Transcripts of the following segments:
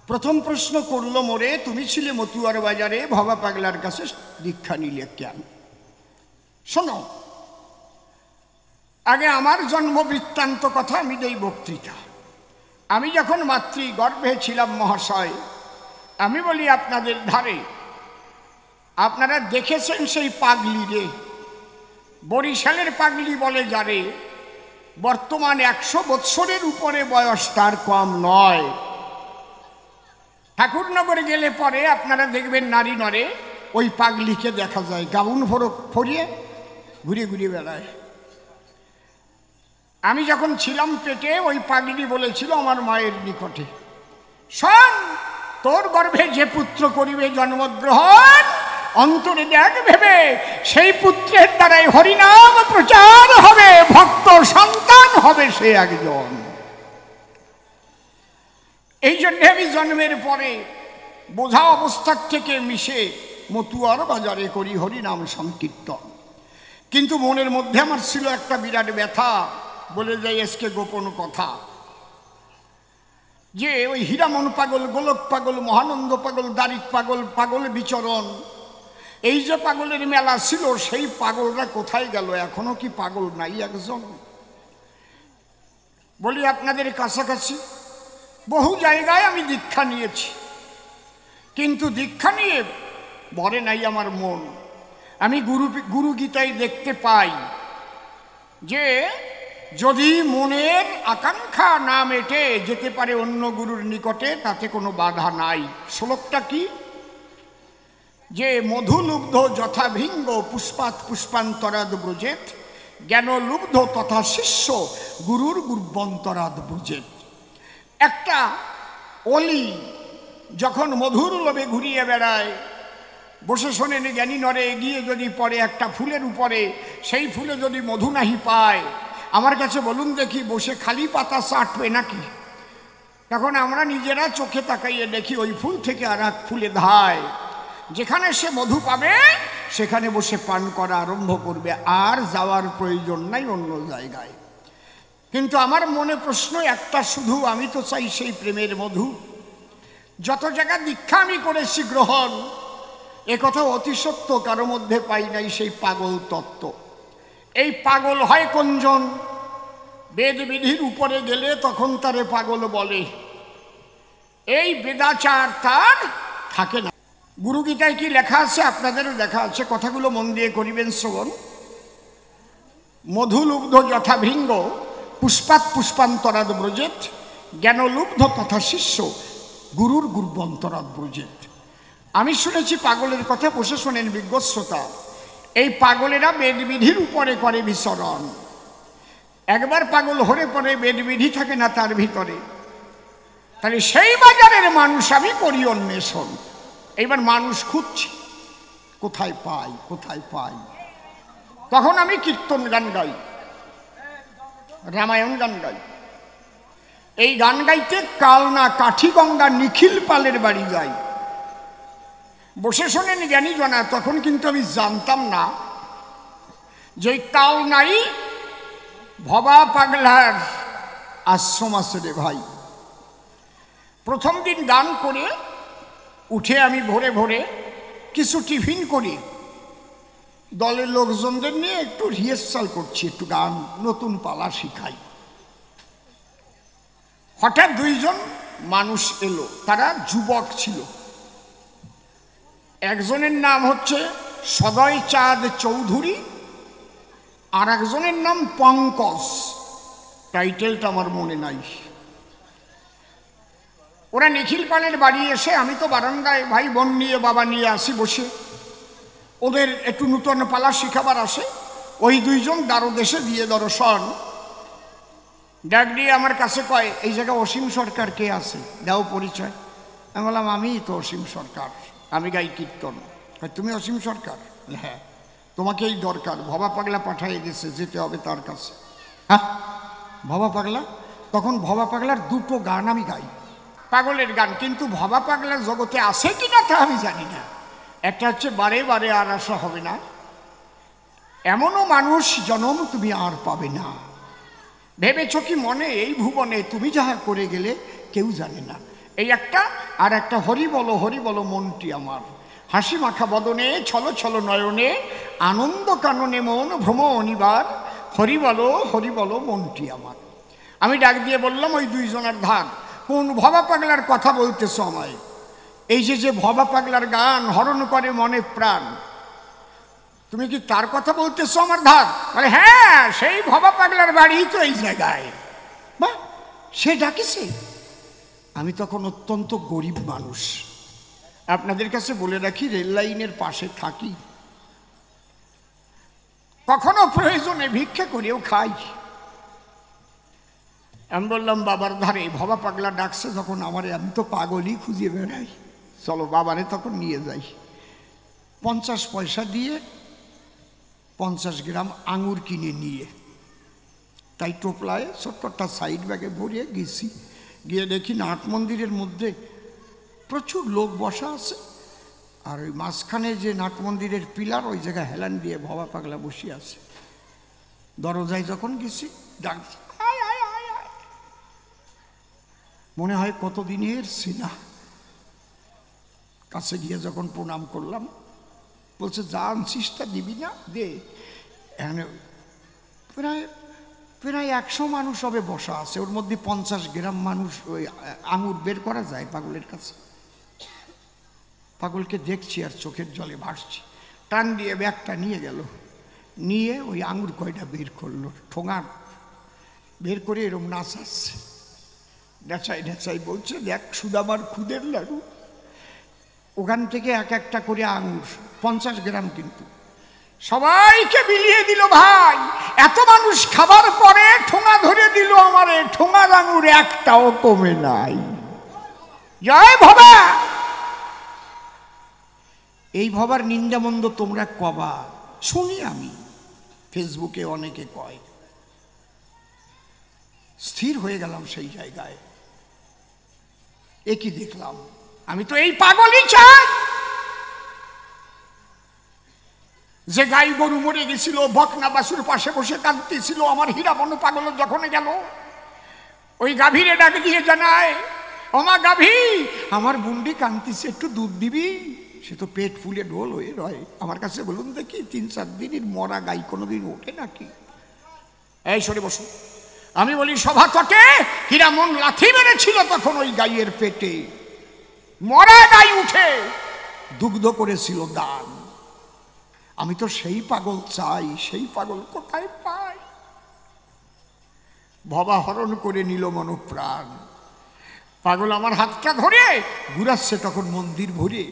প্রথম প্রশ্ন করলো মোরে, তুমি ছিলে মতুয়ার বাজারে, ভবা পাগলার কাছে দীক্ষা নিলে কেন? শোনো, আগে আমার জন্ম বৃত্তান্ত কথা আমি দেই বক্তৃতা। আমি যখন মাতৃগর্ভে ছিলাম মহাশয়, আমি বলি আপনাদের ধারে, আপনারা দেখেছেন সেই পাগলি রে, বরিশালের পাগলি বলে যারে, বর্তমান 100 বৎসরের উপরে বয়স, তার কম নয়। ঠাকুরনগরে গেলে পরে আপনারা দেখবেন নারী নরে ওই পাগলিকে দেখা যায়, গাউন ফরিয়ে ঘুরে ঘুরে বেড়ায়। আমি যখন ছিলাম পেটে, ওই পাগলি বলেছিল আমার মায়ের নিকটে, শোন, তোর গর্ভে যে পুত্র করিবে জন্মগ্রহণ, অন্তরে দেখ ভেবে সেই পুত্রের দ্বারাই হরিনাম প্রচার হবে, ভক্ত সন্তান হবে সে একজন। এই জন্য আমি জন্মের পরে বোঝা অবস্থার থেকে মিশে মতুয়ার বাজারে করি হরিনাম সংকীর্তন। কিন্তু মনের মধ্যে আমার ছিল একটা বিরাট ব্যথা, বলে যাই আজকে গোপন কথা, যে ওই হীরামন পাগল, গোলক পাগল, মহানন্দ পাগল, দারিক পাগল, পাগল বিচরণ, এই যে পাগলের মেলা ছিল, সেই পাগলরা কোথায় গেল? এখনো কি পাগল নাই একজন? বলি আপনাদের কাছাকাছি বহু জায়গায় আমি দীক্ষা নিয়েছি, কিন্তু দীক্ষা নিয়ে ভরে নাই আমার মন। আমি গুরু গীতায় দেখতে পাই যে যদি মনের আকাঙ্ক্ষা না মেটে যেতে পারে অন্য গুরুর নিকটে, তাতে কোনো বাধা নাই। শ্লোকটা কি? যে মধুলুব্ধ যথা ভৃঙ্গ পুষ্পাত পুষ্পান্তরাদ ব্রজেত, জ্ঞানলুব্ধ তথা শিষ্য গুরুর গুর্বন্তরাদ ব্রজেত। একটা অলি যখন মধুর লোভে ঘুরিয়ে বেড়ায়, বসে শোনেন জ্ঞানী নরে এগিয়ে যদি পড়ে একটা ফুলের উপরে, সেই ফুলে যদি মধু নাহি পায়, আমার কাছে বলুন দেখি, বসে খালি পাতা চাটবে নাকি? তখন আমরা নিজেরা চোখে তাকাইয়ে দেখি ওই ফুল থেকে আর এক ফুলে ধায়, যেখানে সে মধু পাবে সেখানে বসে পান করা আরম্ভ করবে, আর যাওয়ার প্রয়োজন নাই অন্য জায়গায়। কিন্তু আমার মনে প্রশ্ন একটা শুধু, আমি তো চাই সেই প্রেমের মধু। যত জায়গা দীক্ষা আমি করেছি গ্রহণ, একথা অতি সত্য, কারো মধ্যে পাই নাই সেই পাগল তত্ত্ব। এই পাগল হয় কোনজন? বেদ বিধির উপরে গেলে তখন তারে পাগল বলে, এই বেদাচার তার থাকে না। গুরু গীতায় কি লেখা আছে? আপনাদেরও লেখা আছে, কথাগুলো মন দিয়ে করিবেন শ্রবণ। মধুলুব্ধ যথা ভৃঙ্গ পুষ্পাত পুষ্পান্তরাদ ব্রজেত, জ্ঞানলুব্ধ তথা শিষ্য গুরুর গুর্বন্তরাদ ব্রজেত। আমি শুনেছি পাগলের কথা, বসে শোনেন বিজ্ঞ শ্রোতা। এই পাগলেরা বেদবিধির উপরে করে বিচরণ। একবার পাগল হলে পরে বেদবিধি থাকে না তার ভিতরে, তাহলে সেই বাজারের মানুষ আমি করি অন্বেষণ। এইবার মানুষ খুঁজছি, কোথায় পাই, কোথায় পাই। তখন আমি কীর্তন গান গাই, রামায়ণ গান গাই। এই গান গাইতে কালনা কাঠিগঙ্গা নিখিল পালের বাড়ি যাই, বসে শোনেন জ্ঞানী জনা। তখন কিন্তু আমি জানতাম না যে কালনাই ভবা পাগলার আশ্রম আছে রে ভাই। প্রথম দিন গান করে উঠে আমি ভোরে ভোরে কিছু টিফিন করি, দলের লোকজনদের নিয়ে একটু রিহার্সাল করছি, একটু গান নতুন পালা শিখাই। হঠাৎ দুইজন মানুষ এলো, তারা যুবক ছিল। একজনের নাম হচ্ছে সদয় চাঁদ চৌধুরী, আর একজনের নাম পঙ্কজ, টাইটেলটা আমার মনে নাই। ওরা নিখিল পালের বাড়ি এসে, আমি তো বারান্দায় ভাই বোন নিয়ে বাবা নিয়ে আসি বসে, ওদের একটু নূতন পালা শিখাবার আসে। ওই দুইজন দ্বারদেশে দিয়ে দর্শন ডাক দিয়ে আমার কাছে কয়, এই জায়গায় অসীম সরকার কে আছে, দাও পরিচয়। আমি বললাম, আমি তো অসীম সরকার, আমি গাই কীর্তন। তুমি অসীম সরকার? হ্যাঁ। তোমাকে এই দরকার, ভবা পাগলা পাঠাই দিয়েছে, যেতে হবে তার কাছে। হ্যাঁ, ভবা পাগলা? তখন ভবা পাগলার দুটো গান আমি গাই, পাগলের গান। কিন্তু ভবা পাগলার জগতে আছে কি না তা আমি জানি না। একটা হচ্ছে বারে বারে আর আসা হবে না, এমনও মানুষ জনম তুমি আর পাবে না। ভেবেছ কি মনে এই ভুবনে তুমি যাহা করে গেলে কেউ জানে না। এই একটা, আর একটা হরি বলো মনটি আমার, হাসি মাখা বদনে ছলো ছলো নয়নে, আনন্দ কাননে মন ভ্রম অনিবার, হরি বলো মনটি আমার। আমি ডাক দিয়ে বললাম, ওই দুইজনের ধার, কোন ভবা পাগলার কথা বলতেছ আমায়? এই যে ভবা পাগলার গান হরণ করে মনে প্রাণ, তুমি কি তার কথা বলতেছো আমার ধার? বলে হ্যাঁ, সেই ভবা পাগলার বাড়ি তো এই জায়গায়। বা সে ডাকিছে। আমি তখন অত্যন্ত গরিব মানুষ, আপনাদের কাছে বলে রাখি, রেল লাইনের পাশে থাকি, কখনো প্রয়োজনে ভিক্ষা করেও খাই। আমি বললাম, বাবার ধারে ভবা পাগলা ডাকছে যখন আমারে, আমি তো পাগলই খুঁজে বেড়াই, চলো বাবারে তখন নিয়ে যাই। 50 পয়সা দিয়ে 50 গ্রাম আঙুর কিনে নিয়ে, তাই টোপলায় ছোট্ট একটা সাইড ব্যাগে ভরিয়ে গেছি। গিয়ে দেখি নাট মন্দিরের মধ্যে প্রচুর লোক বসা আছে, আর ওই মাঝখানে যে নাট মন্দিরের পিলার, ওই জায়গায় হেলান দিয়ে ভবা পাগলা বসে আছে। দরজায় যখন গেছি, ডাকছি, মনে হয় কতদিনের সিনা। কাছে গিয়ে যখন প্রণাম করলাম, বলছে যা আনছিস তা দিবি না, দে। এখানে প্রায় 100 মানুষ হবে বসা আছে, ওর মধ্যে 50 গ্রাম মানুষ ওই আঙুর বের করা যায় পাগলের কাছে। পাগলকে দেখছি আর চোখের জলে ভাসছি। টান দিয়ে ব্যাগটা নিয়ে গেল, নিয়ে ওই আঙুর কয়টা বের করলো, ঠোঙা বের করে এরম নাচাচ্ছে, নেচাই বলছে, দেখ সুদামার খুদের লাড়ু। ওখান থেকে এক একটা করে আঙুর, 50 গ্রাম, কিন্তু সবাইকে বিলিয়ে দিল। ভাই, এত মানুষ খাবার পরে ঠোঙা ধরে দিল আমারে, ঠোঙার আঙুর একটাও কমে নাই। জয় ভবা। এই ভবার নিন্দামন্দ তোমরা কবা শুনি আমি, ফেসবুকে অনেকে কয়। স্থির হয়ে গেলাম সেই জায়গায়। একই দেখলাম, আমি তো এই পাগলই চাই যে গাই গরু মরে গেছিল, বকনা বাসুর পাশে বসে কাঁদতেছিল। আমার হীরামন পাগল যখন গেল, ওই গাভীরে ডাক দিয়ে জানায়, ওমা গাভী, আমার বুন্ডি কাঁদতেছে, একটু দুধ দিবি? সে তো পেট ফুলে ঢোল হয়ে রয়। আমার কাছে বলুন দেখি, 3-4 দিনের মরা গাই কোনোদিন ওঠে নাকি? এই সরে বসো। আমি বলি, সভা তটে হীরামন লাথি মেরেছিল তখন ওই গাইয়ের পেটে, মরা গাই উঠে দুগ্ধ করেছিল দান। আমি তো সেই পাগল চাই, সেই পাগল কোথায় পাই? ভবা হরণ করে নিল মনপ্রাণ। পাগল আমার হাতটা ধরে ঘুরাচ্ছে তখন মন্দির ভরে।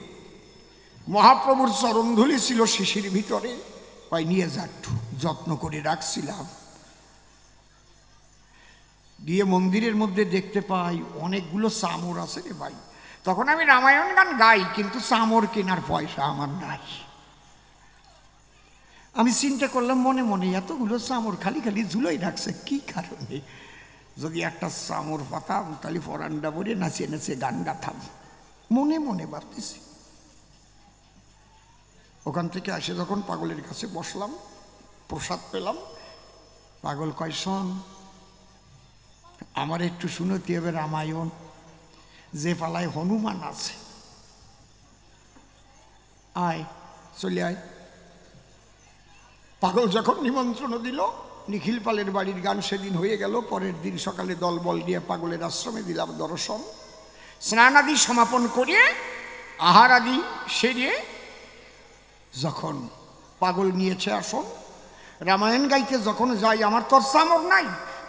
মহাপ্রভুর চরণধুলি ছিল শিশির ভিতরে, কয় নিয়ে যা, একটু যত্ন করে রাখছিলাম। গিয়ে মন্দিরের মধ্যে দেখতে পাই অনেকগুলো চামর আছে রে ভাই। তখন আমি রামায়ণ গান গাই, কিন্তু চামর কেনার পয়সা আমার নাই। আমি চিন্তা করলাম মনে মনে, এতগুলো চামর খালি খালি ঝুলোই রাখছে কি কারণে? যদি একটা চামর পাতাম তাহলে পরান্ডা ভরে নাচিয়ে নাচিয়ে গান গাতাম, মনে মনে ভাবতেছি। ওখান থেকে আসে যখন পাগলের কাছে বসলাম, প্রসাদ পেলাম। পাগল কয়, শোন, আমার একটু শুনতে হবে রামায়ণ, যে পালায় হনুমান আছে, আয় চলে আয়। পাগল যখন নিমন্ত্রণ দিল, নিখিল পালের বাড়ির গান সেদিন হয়ে গেল। পরের দিন সকালে দলবল নিয়ে পাগলের আশ্রমে দিলাম দর্শন। স্নান আদি সমাপন করে আহার আদি সেরে যখন পাগল নিয়েছে আসন, রামায়ণ গাইতে যখন যাই, আমার তোর চামর নাই,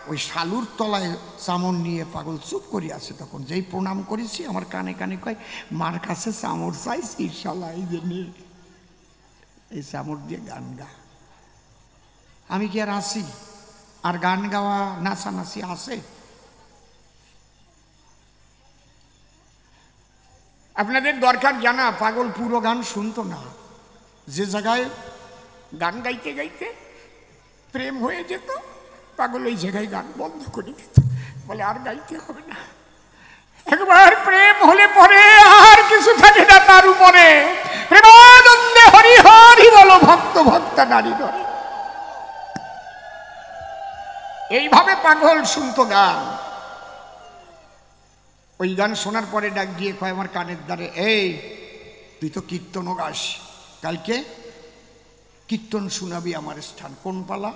ওই শালুর তলায় চামর নিয়ে পাগল চুপ করে আছে। তখন যেই প্রণাম করেছি, আমার কানে কানে কয়, মার কাছে চামর চাইছি, শালা এই যে এই চামর দিয়ে গান গা। আমি কি আর আসি? আর গান গাওয়া নাচানাচি আছে? আপনাদের দরকার জানা, পাগল পুরো গান শুনতো না। যে জায়গায় গান গাইতে গাইতে প্রেম হয়ে যেত, পাগল ওই জায়গায় গান বন্ধ করে দিত, বলে আর গাইতে হবে না। একবার প্রেম হলে পরে আর কিছু থাকে না তার উপরে। প্রেমানন্দে হরি হরি বলো, ভক্ত ভক্তা নারী ধরে। এইভাবে পাগল শুনতো গান। ওই গান শোনার পরে ডাক দিয়ে কয় আমার কানের দ্বারে, এই তুই তো কীর্তনও গাস, কালকে কীর্তন শোনাবি আমার স্থান। কোন পালা?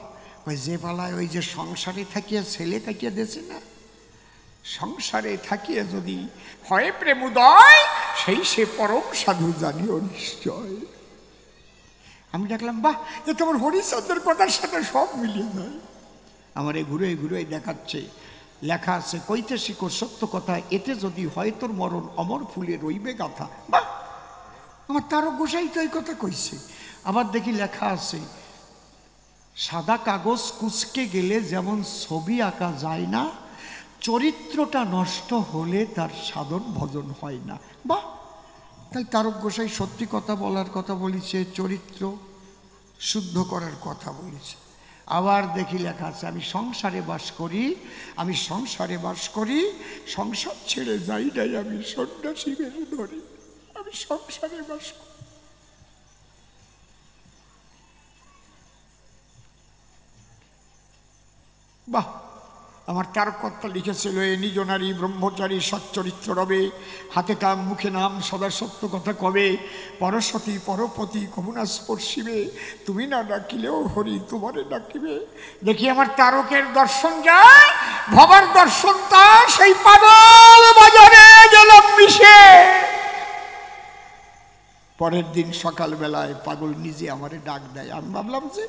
ওই যে পালায় ওই যে সংসারে থাকিয়া ছেলে কাটিয়া দিয়েছে না, সংসারে থাকিয়া যদি হয় প্রেমোদয়, সেই সে পরম সাধু জানিও নিশ্চয়। আমি দেখলাম, বাহ, এ তো আমার হরিচন্দ্রের কথার সাথে সব মিলিয়ে যায়। আমার এই ঘুরে ঘুরে দেখাচ্ছে, লেখা আছে, কইতে শিখো সত্য কথা, এতে যদি হয় তোর মরণ, অমর ফুলে রইবে গাথা। বাহ, আমার তারক গোসাই তো এই কথা কইছে। আবার দেখি লেখা আছে, সাদা কাগজ কুচকে গেলে যেমন ছবি আঁকা যায় না, চরিত্রটা নষ্ট হলে তার সাধন ভজন হয় না। বাহ, তাই তারক গোসাই সত্যি কথা বলার কথা বলেছে, চরিত্র শুদ্ধ করার কথা বলেছে। আবার দেখি লেখা আছে, আমি সংসারে বাস করি, আমি সংসারে বাস করি, সংসার ছেড়ে যাই নাই আমি সন্ন্যাসী বেশ ধরি, আমি সংসারে বাস করি। বাহ, আমার তারকর্তা লিখেছিল, এ নিজ নারী ব্রহ্মচারী সচ্চরিত্র রবে, হাতে কাম মুখে নাম সদা সত্য কথা কবে, পরসতী পরপতি কমুনা স্পর্শিবে, তুমি না ডাকিলেও হরি তোমারে ডাকিবে। দেখি আমার তারকের দর্শন যায়, ভবার দর্শন তা, সেই পাগল বাজারে গেলাম মিশে। পরের দিন সকালবেলায় পাগল নিজে আমারে ডাক দেয়। আমি ভাবলাম যে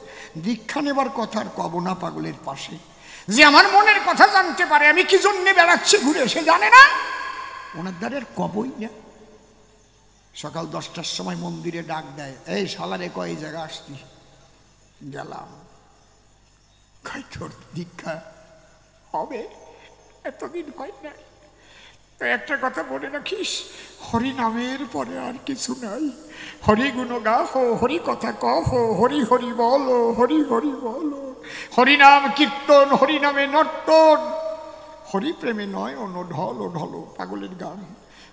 দীক্ষা নেবার কথা আর কব না পাগলের পাশে, যে আমার মনের কথা জানতে পারে, আমি কি জন্যে বেড়াচ্ছি ঘুরে সে জানে না, ওনার দ্বারে আর কবই না। সকাল 10টার সময় মন্দিরে ডাক দেয়, এই শালারে কয় জায়গা আসতি। গেলাম, কয় তোর দীক্ষা হবে, এতদিন হয় নাই। তো একটা কথা বলে রাখিস, হরি নামের পরে আর কিছু নাই, হরি গুণ গাহ, হরি কথা কহ, হরি হরি বলো, হরি হরি বলো, হরি নাম কীর্তন, হরি নামে নর্তন, হরি প্রেমে নয় অন ঢল ঢল। পাগলের গান।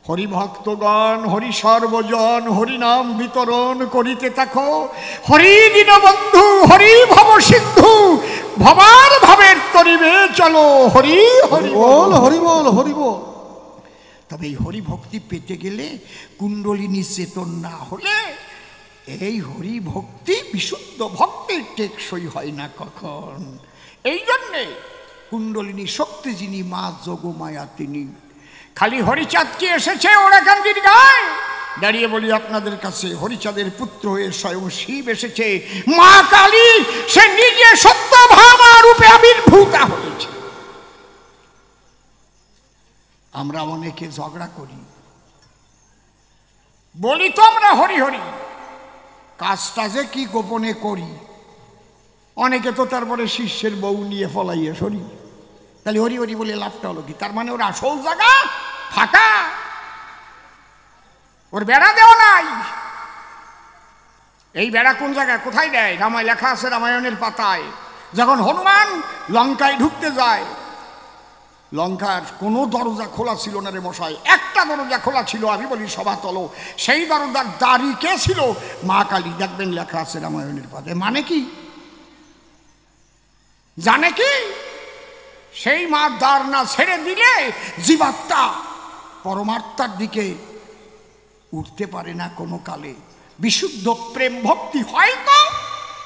হরি ভক্তগণ হরি সর্বজন, হরি নাম বিতরণ করিতে থাকো, হরি দীনবন্ধু হরি ভব সিন্ধু, ভবার ভাবের তরিবে চলো, হরি হরি বল, হরি বল, হরি বল। তবে এই হরি ভক্তি পেতে গেলে কুণ্ডলিনী চেতন না হলে এই হরি ভক্তি বিশুদ্ধ ভক্তির টেকসই হয় না কখন। এই জন্যে কুণ্ডলিনী শক্তি যিনি, মা যোগমায়া তিনি। খালি হরিচাঁদ কি এসেছে ওরাকান্দির গায়ে, দাঁড়িয়ে বলি আপনাদের কাছে, হরিচাঁদের পুত্র হয়ে স্বয়ং শিব এসেছে, মা কালী সে নিজে সত্যভামা রূপে আবির্ভূতা হয়েছে। আমরা অনেকে ঝগড়া করি, বলি তো আমরা হরি হরি, কাজটা যে কি গোপনে করি। অনেকে তো তারপরে শিষ্যের বউ নিয়ে ফলাইয়া সরি, তাহলে হরি হরি বলে লাভটা হলো কি? তার মানে ওর আসল জায়গা ফাঁকা, ওর বেড়া দেওয়া নাই। এই বেড়া কোন জায়গায় কোথায় দেয়? রামায় লেখা আছে, রামায়ণের পাতায়, যখন হনুমান লঙ্কায় ঢুকতে যায়, লঙ্কার কোনো দরজা খোলা ছিল না রে মশাই, একটা দরজা খোলা ছিল, আমি বলি সভাতল, সেই দরজার দাঁড়ি কে ছিল? মা কালী। দেখবেন লেখা আছে রামায়ণের পাতায়। মানে কি জানে কি? সেই মা দ্বার না ছেড়ে দিলে জীবাত্মা পরমাত্মার দিকে উঠতে পারে না কোনো কালে। বিশুদ্ধ প্রেম ভক্তি হয়তো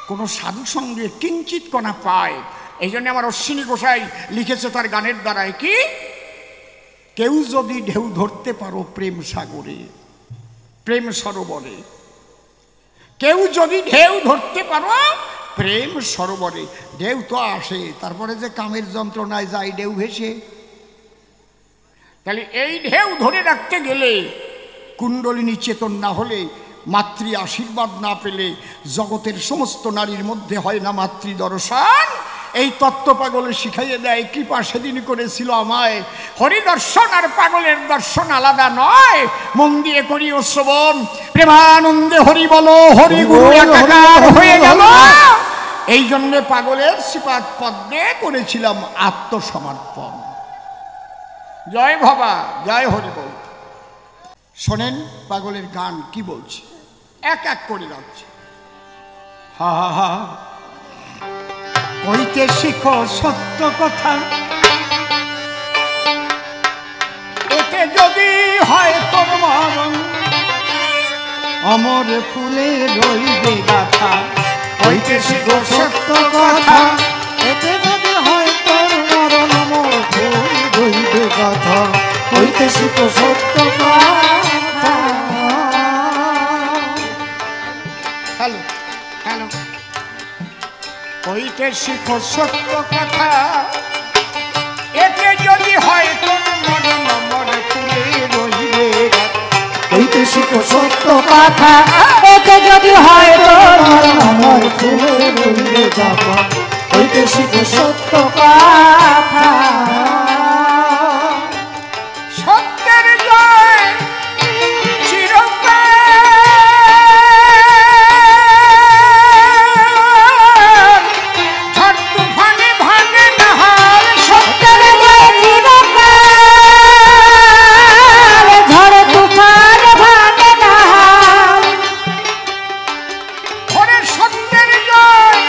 কোনো সাধু সঙ্গে কিঞ্চিত কণা পায়। এই জন্য আমার অশ্বিনী গোসাই লিখেছে তার গানের দ্বারায় কি, কেউ যদি ঢেউ ধরতে পারো প্রেম সাগরে, প্রেম সরোবরে, কেউ যদি ঢেউ ধরতে পারো প্রেম সরোবরে। ঢেউ তো আসে, তারপরে যে কামের যন্ত্রণায় যায় ঢেউ ভেসে। তাহলে এই ঢেউ ধরে রাখতে গেলে কুণ্ডলিনী চেতন না হলে, মাতৃ আশীর্বাদ না পেলে জগতের সমস্ত নারীর মধ্যে হয় না মাতৃ দর্শন। এই তত্ত্ব পাগলে শিখাইয়ে দেয়। কৃপা সেদিন করেছিল আমায়, হরিদর্শন আর পাগলের দর্শন আলাদা নয়। মন দিয়ে করি ও শ্রবণ, প্রেমানন্দে হরি বলো, হরি গুরু একাকার হয়ে গেল। এই জন্যে পাগলের শ্রীপাদ পদ্মে করেছিলাম আত্মসমর্পণ। জয় ভবা, জয় হরি বল। শোনেন পাগলের গান কি বলছে, এক এক করে যাচ্ছে। হা হা হা, কইতে শিখো সত্য কথা, এতে যদি হয় তোর মরণ অমর ফুলে রইবে গাথা হইতেছে গো সত্য কথা এতে যদি হয় তোর মরণ অমর ফুল রইবে গাথা হইতেছে গো সত্য কথা। হ্যালো হ্যালো হইতে শিখো সত্য কথা এতে যদি হয় তোর মরণ অমর ফুলে রইবে হইতে শিখো সত্য কথা এতে যদি হয় তোর মরণ অমর ফুলে রইবে গাথা হইতে শিখো সত্য কথা। সত্যের জয় চিরকাল ঝড় তুফানে ভাঙে না হাল সত্যের জয় চিরকাল ঝড় তুফান ভাঙে না হাল। ওরে সত্যের জয়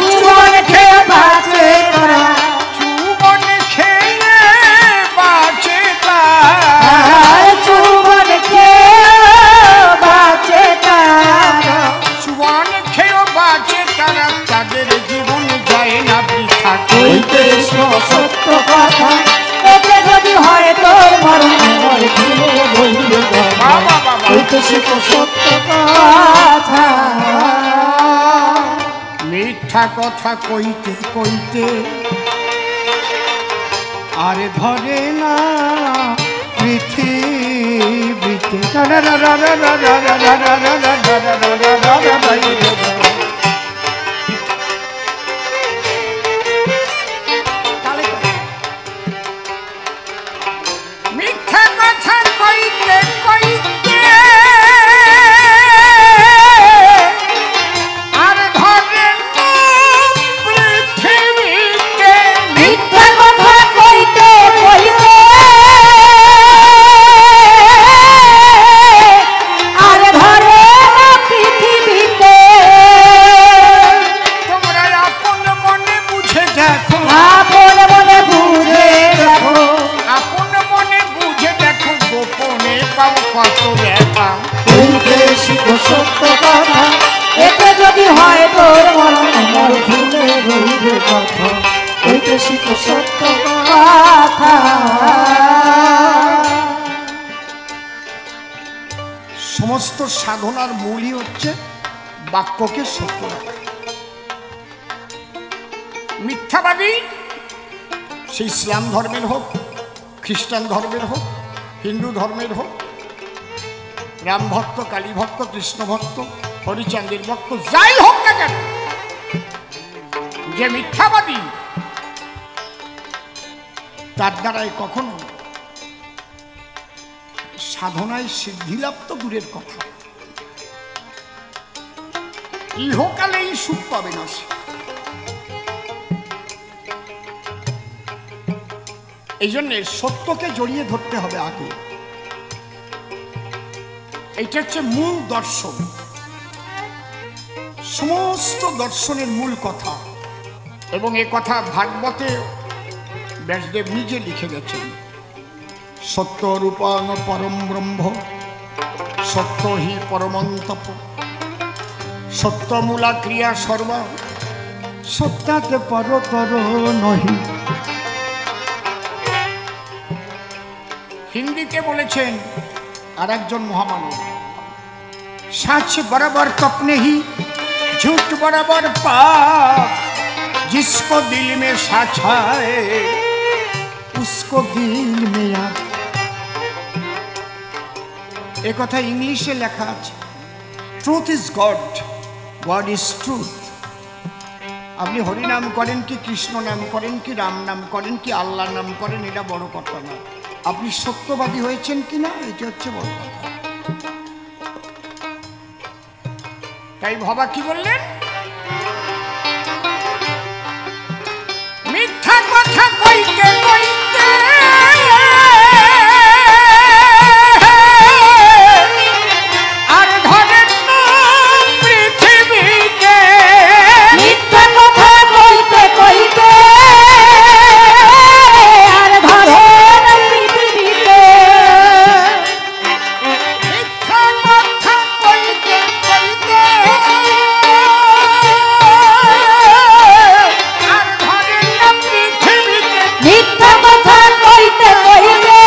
জীবন খেয়ে বাঁচে তারা জীবন খেয়ে বাঁচে জীবন খেয়ে বাঁচে তারা জীবন খেয়ে বাঁচে তারা তাদের জীবন যায় না বৃথা হইতে সত্য কথা এতে যদি হয় তোর মরণ অমর ফুলে রইবে গাথা হইতে সত্য কথা। মিথ্যা কথা কইতে কইতে আর ধরে না পৃথিবীতে মিথ্যা কথা কইতে কইতে আর ধরে না পৃথিবীতে মিথ্যা কথা কইতে কইতে আর ধরে না পৃথিবীতে। তোমরা আপন মনে বুঝে দেখো আপন মনে বুঝে দেখো আপন মনে বুঝে দেখো গোপনে পাও কত ব্যথা হইতে শিখো সত্য কথা এতে যদি হয় তোর মরণ অমর ফুলে রইবে গাথা হইতে শিখো সত্য কথা। সমস্ত সাধনার মূলই হচ্ছে বাক্যকে সত্য রাখা। মিথ্যাবাদী সে ইসলাম ধর্মের হোক খ্রিস্টান ধর্মের হোক হিন্দু ধর্মের হোক রাম ভক্ত কালী ভক্ত কৃষ্ণ ভক্ত হরিচাঁদের ভক্ত যাই হোক না কেন যে মিথ্যাবাদী তার দ্বারাই কখনো সাধনায় সিদ্ধিলাভ তো দূরের কথা ইহকালেই সুখ পাবে না সে। এই জন্যে সত্যকে জড়িয়ে ধরতে হবে আগে, এইটা হচ্ছে মূল দর্শন, সমস্ত দর্শনের মূল কথা। এবং এ কথা ভাগবতে ব্যাসদেব নিজে লিখে গেছেন, সত্য রূপাং পরম ব্রহ্ম সত্য হি পরমন্তপ সত্যমূলা ক্রিয়া সর্বা সত্যাতে পরতর নহি। হিন্দিতে বলেছেন আর একজন মহামানব, सच बराबर कपने ही झूठ बराबर पाप, जिसको दिल में सच है उसको दिल में याद। एक कथा इंग्लिशे लेखा আছে, truth is God, God is truth. আপনি হরি নাম করেন কি কৃষ্ণ নাম করেন কি রাম নাম করেন কি আল্লাহ নাম করেন, এটা বড় কথা না, আপনি সত্যবাদী হয়েছেন কিনা এটা হচ্ছে বড় কথা। তাই ভবা কি বললেন? মিথ্যা কথা কইতে কইতে আর ধরেন না পৃথিবীকে। মিথ্যা কথা কইতে কইতে আর ধরেন পৃথিবীতে। মিথ্যা কথা কইতে কইতে আর ধরেন না পৃথিবীকে। মিথ্যা কথা কইতে কইতে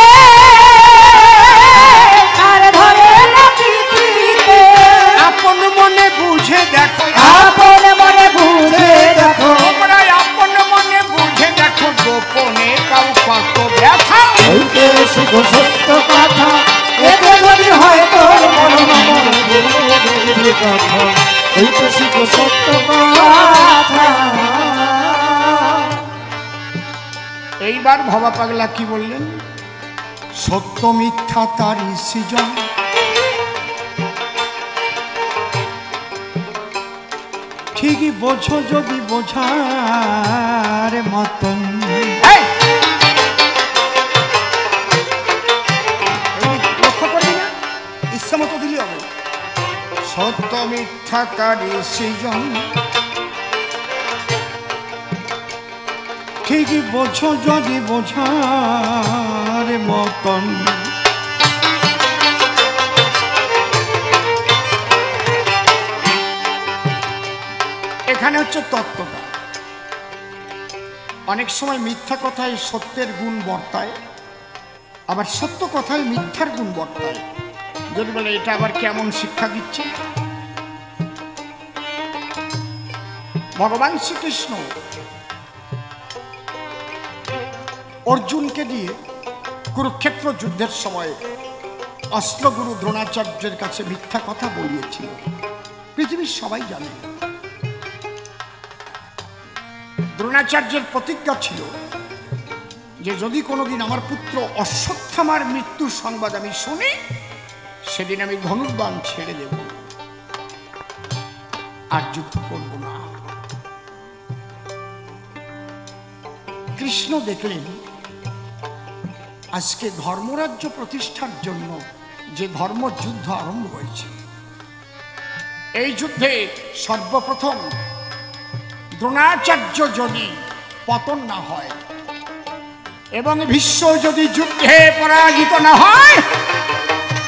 আর ধরেন পৃথিবীতে। আপন মনে বুঝে দেখো, আপন মনে বুঝে দেখো, তোমরা আপন মনে বুঝে দেখো, গোপনে কাউ কত ব্যথা। হইতে শিখো সত্য কথা, এতে যদি হয় তোর মন কথা। হইতে শিখো সত্য কথা। এইবার ভবা পাগলা কি বললেন? সত্য মিথ্যা তারই সৃজন, ঠিকই বোঝো যদি বোঝার মতন। লক্ষ্য করবি না, ইচ্ছা মতো দিলে হবে। সত্য মিথ্যা তারই সৃজন, ঠিকই বোঝো যদি বোঝার মতন। এখানে হচ্ছে তত্ত্বটা। অনেক সময় মিথ্যা কথায় সত্যের গুণ বর্তায়, আবার সত্য কথায় মিথ্যার গুণ বর্তায়। যদি বলে এটা আবার কেমন শিক্ষা দিচ্ছে? ভগবান শ্রীকৃষ্ণ অর্জুনকে দিয়ে কুরুক্ষেত্র যুদ্ধের সময় অস্ত্রগুরু দ্রোণাচার্যের কাছে মিথ্যা কথা বলিয়েছিল, পৃথিবীর সবাই জানে। দ্রোণাচার্যের প্রতিজ্ঞা ছিল যে যদি কোনোদিন আমার পুত্র অশ্বত্থামার মৃত্যুর সংবাদ আমি শুনি, সেদিন আমি ধনুর্বাণ ছেড়ে দেব, আর যুদ্ধ করব না। কৃষ্ণ দেখলেন আজকে ধর্মরাজ্য প্রতিষ্ঠার জন্য যে ধর্মযুদ্ধ আরম্ভ হয়েছে, এই যুদ্ধে সর্বপ্রথম দ্রোণাচার্য যদি পতন না হয় এবং ভীষ্ম যদি যুদ্ধে পরাজিত না হয়,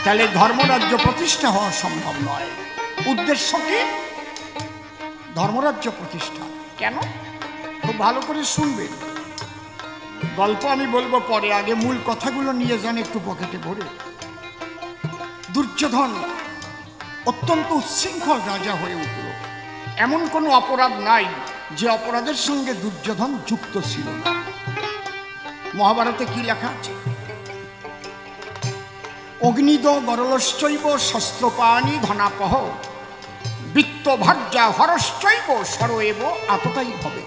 তাহলে ধর্মরাজ্য প্রতিষ্ঠা হওয়া সম্ভব নয়। উদ্দেশ্য কি? ধর্মরাজ্য প্রতিষ্ঠা। কেন? খুব ভালো করে শুনবেন, গল্প আমি বলবো পরে, আগে মূল কথাগুলো নিয়ে যান একটু পকেটে ভরে। দুর্যোধন অত্যন্ত উচ্ছৃঙ্খল রাজা হয়ে উঠল। এমন কোনো অপরাধ নাই যে অপরাধের সঙ্গে দুর্যোধন যুক্ত ছিল না। মহাভারতে কি লেখা আছে? অগ্নিদ গরলশ্চৈব শস্ত্রপাণি ধনাপহ বিত্ত ভার্যা হরশ্চৈব সরয়েব আততাই হবে।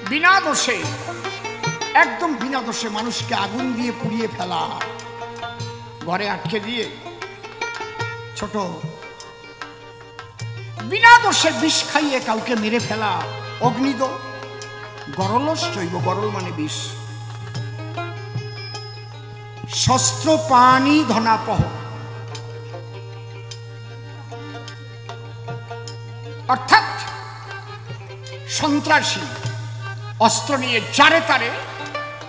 বিনা দোষে, একদম বিনা দোষে মানুষকে আগুন দিয়ে পুড়িয়ে ফেলা, ঘরে আটকে দিয়ে ছোট বিনা দোষে বিষ খাইয়ে কাউকে মেরে ফেলা, অগ্নিদ গরলশ্চৈব, গরল মানে বিষ, শস্ত্র পানি ধনাপহ, অর্থাৎ সন্ত্রাসী অস্ত্র নিয়ে যারে তারে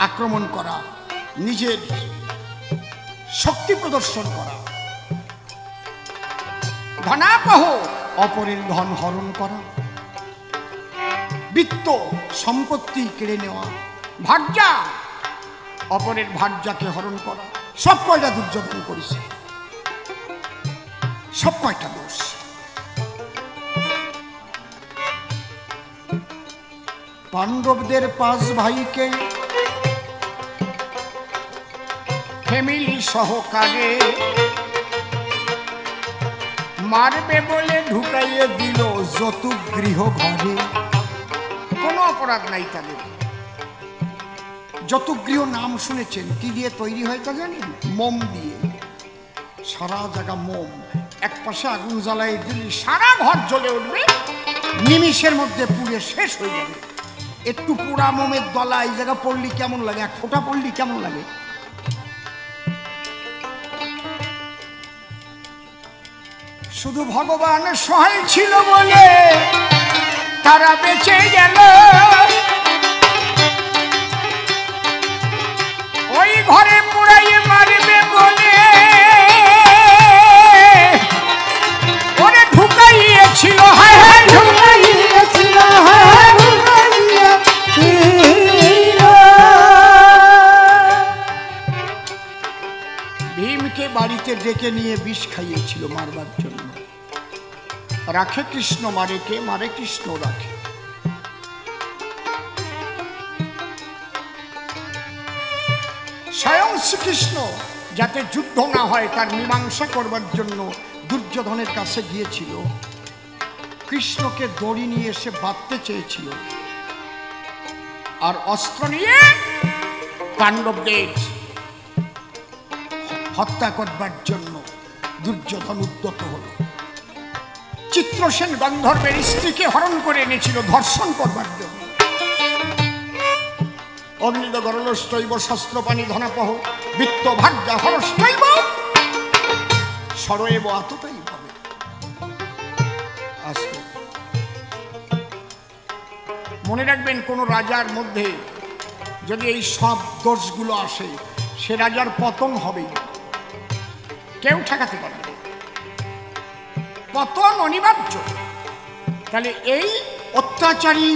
আক্রমণ করা, নিজের শক্তি প্রদর্শন করা। ধনাপহ অপরের ধন হরণ করা, বিত্ত সম্পত্তি কেড়ে নেওয়া, ভার্যা অপরের ভার্যাকে হরণ করা। সব কয়টা দুর্যোধন করেছে, সব কয়টা দোষ। পাণ্ডবদের 5 ভাইকে ফ্যামিলি সহকারে মারবে বলে ঢুকাইয়ে দিল যতুক গৃহ ঘরে। কোনো অপরাধ নাই তাদের। যতুক গৃহ নাম শুনেছেন? কি দিয়ে তৈরি হয় তা জানেন? মোম দিয়ে। সারা জায়গা মোম, এক পাশে আগুন জ্বালাই দিলি সারা ঘর জ্বলে উঠবে, নিমিষের মধ্যে পুড়ে শেষ হয়ে যাবে। একটু পোড়া মোমের দলা এই জায়গা পড়লি কেমন লাগে, এক ফোঁটা পড়লি কেমন লাগে? শুধু ভগবান সহায় ছিল বলে তারা বেঁচে গেল। ওই ঘরে পুড়াইয়ে মারবে বলে ওরে ঢুকাইয়েছিল, হায় হায় ঢুকাইয়েছিল, হায় ঢুকাইয়েছিল। ভীমকে বাড়িতে ডেকে নিয়ে বিষ খাইয়েছিল মারবার জন্য। রাখে কৃষ্ণ মারে কে, মারে কৃষ্ণ রাখে। স্বয়ং শ্রীকৃষ্ণ যাতে যুদ্ধ না হয় তার মীমাংসা করবার জন্য দুর্যোধনের কাছে গিয়েছিল। কৃষ্ণকে দড়ি নিয়ে এসে বাঁধতে চেয়েছিল, আর অস্ত্র নিয়ে পাণ্ডবদের হত্যা করবার জন্য দুর্যোধন উদ্যত হল। চিত্রসেন গন্ধর্বের স্ত্রীকে হরণ করে এনেছিল ধর্ষণ করবার জন্য। অগ্নিদ গরলষ্টৈব শস্ত্রপাণি ধনাপহ বৃত্ত ভাগ্যা হরষ্টৈব সরয়েব আততাই ভাবে। আসবে মনে রাখবেন, কোন রাজার মধ্যে যদি এই সব দোষগুলো আসে সে রাজার পতন হবে, কেউ ঠেকাতে পারবে না, পতন অনিবার্য। তাহলে এই অত্যাচারী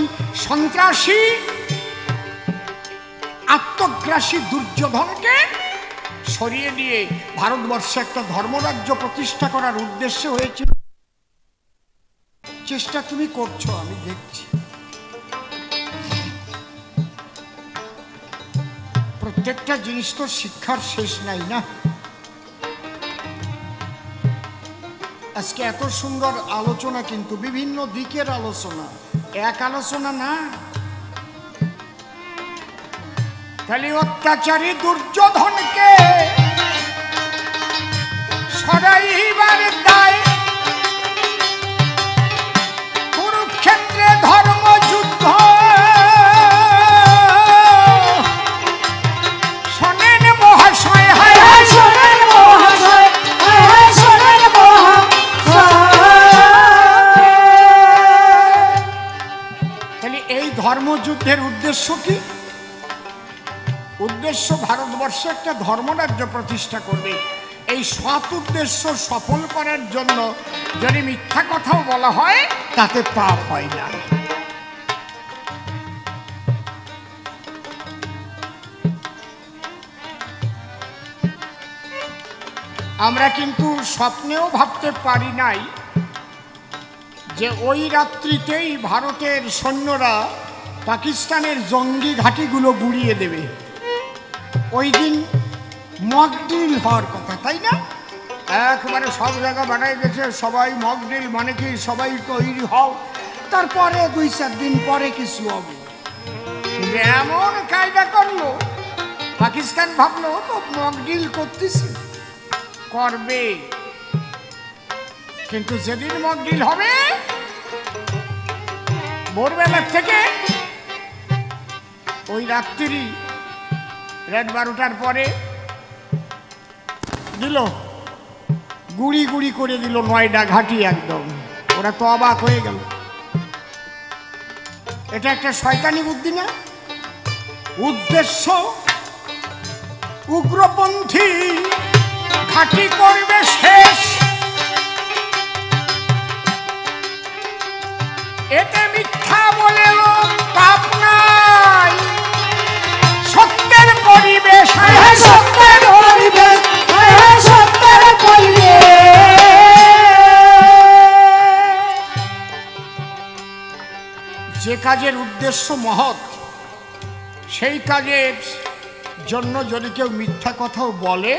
সন্ত্রাসী আত্মগ্রাসী দুর্যোধনকে সরিয়ে দিয়ে ভারতবর্ষে একটা ধর্মরাজ্য প্রতিষ্ঠা করার উদ্দেশ্য হয়েছিল। চেষ্টা তুমি করছো, আমি দেখছি। প্রত্যেকটা জিনিস তো শিক্ষার শেষ নাই না। আজকে এত সুন্দর আলোচনা, কিন্তু বিভিন্ন দিকের আলোচনা, এক আলোচনা না। খালি অত্যাচারী দুর্যোধনকে সরাইবার দায়, কুরুক্ষেত্রে ধর্মযুদ্ধ শোনেন মহাশয়, হায় হায় শোনেন মহাশয়, হায় হায় শোনেন মহাশয়। তাহলে এই ধর্মযুদ্ধের উদ্দেশ্য কি? উদ্দেশ্য ভারতবর্ষে একটা ধর্মরাজ্য প্রতিষ্ঠা করবে। এই সৎ উদ্দেশ্য সফল করার জন্য যদি মিথ্যা কথাও বলা হয় তাতে পাপ হয় না। আমরা কিন্তু স্বপ্নেও ভাবতে পারি নাই যে ওই রাত্রিতেই ভারতের সৈন্যরা পাকিস্তানের জঙ্গি ঘাঁটিগুলো গুড়িয়ে দেবে। ওই দিন মকড্রিল হওয়ার কথা, তাই না? একবারে সব জায়গা বানাই গেছে, সবাই মকড্রিল মানে কি সবাই তৈরি হও, তারপরে 2-4 দিন পরে কিছু হবে। কিন্তু এমন কায়দা করলো, পাকিস্তান ভাবলো তো মকড্রিল করতেছে, করবে, কিন্তু যেদিন মকড্রিল হবে ভোরবেলার থেকে ওই রাত্রি রাত 12টার পরে দিল, গুড়ি গুড়ি করে দিল 9টা ঘাঁটি একদম। ওরা তো অবাক হয়ে গেল, এটা একটা শয়তানি বুদ্ধি না? উদ্দেশ্য উগ্রপন্থী ঘাঁটি করবে শেষ, এতে মিথ্যা বলেও পাপ নাই, সত্যের পরিবেশ, সত্যের পরিবেশ, সত্যের পরিবেশ। যে কাজের উদ্দেশ্য মহৎ, সেই কাজের জন্য যদি কেউ মিথ্যা কথাও বলে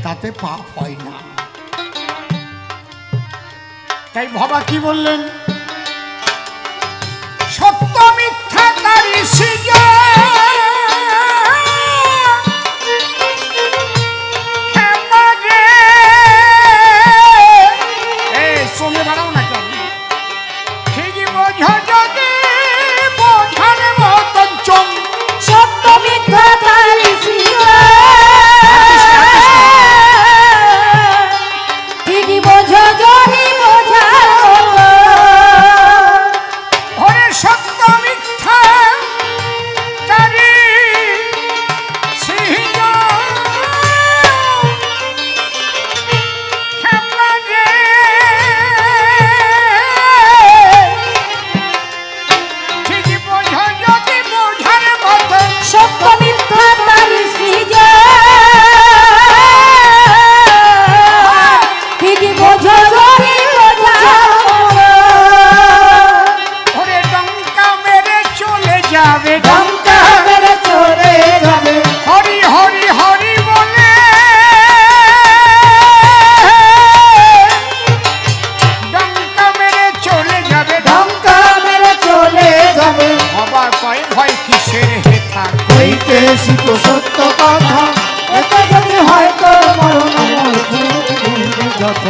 তাতে পাপ হয় না। তাই বাবা কি বললেন? সত্য মিথ্যা তারি সিজা, ক্ষমা রে জরি বোঝার মতো ওরে সত্য মিথ্যা তারি সিংহ খেপারে ঠিক বোঝো যদি বোঝার মতো সত্য মিথ্যা তারি সৃজে ঠিক বোঝো জরি বোঝার মতো ওরে ডঙ্কা মেরে চলে যাবে ডঙ্কা মেরে চলে যাবে হরি হরি হরি বলে ডঙ্কা মেরে চলে যাবে ডঙ্কা মেরে চলে যাবে অবাক হয় ভয় কিসের হেথা হইতে শিখো সত্য কথা এতে যদি হয়তো মরণ যত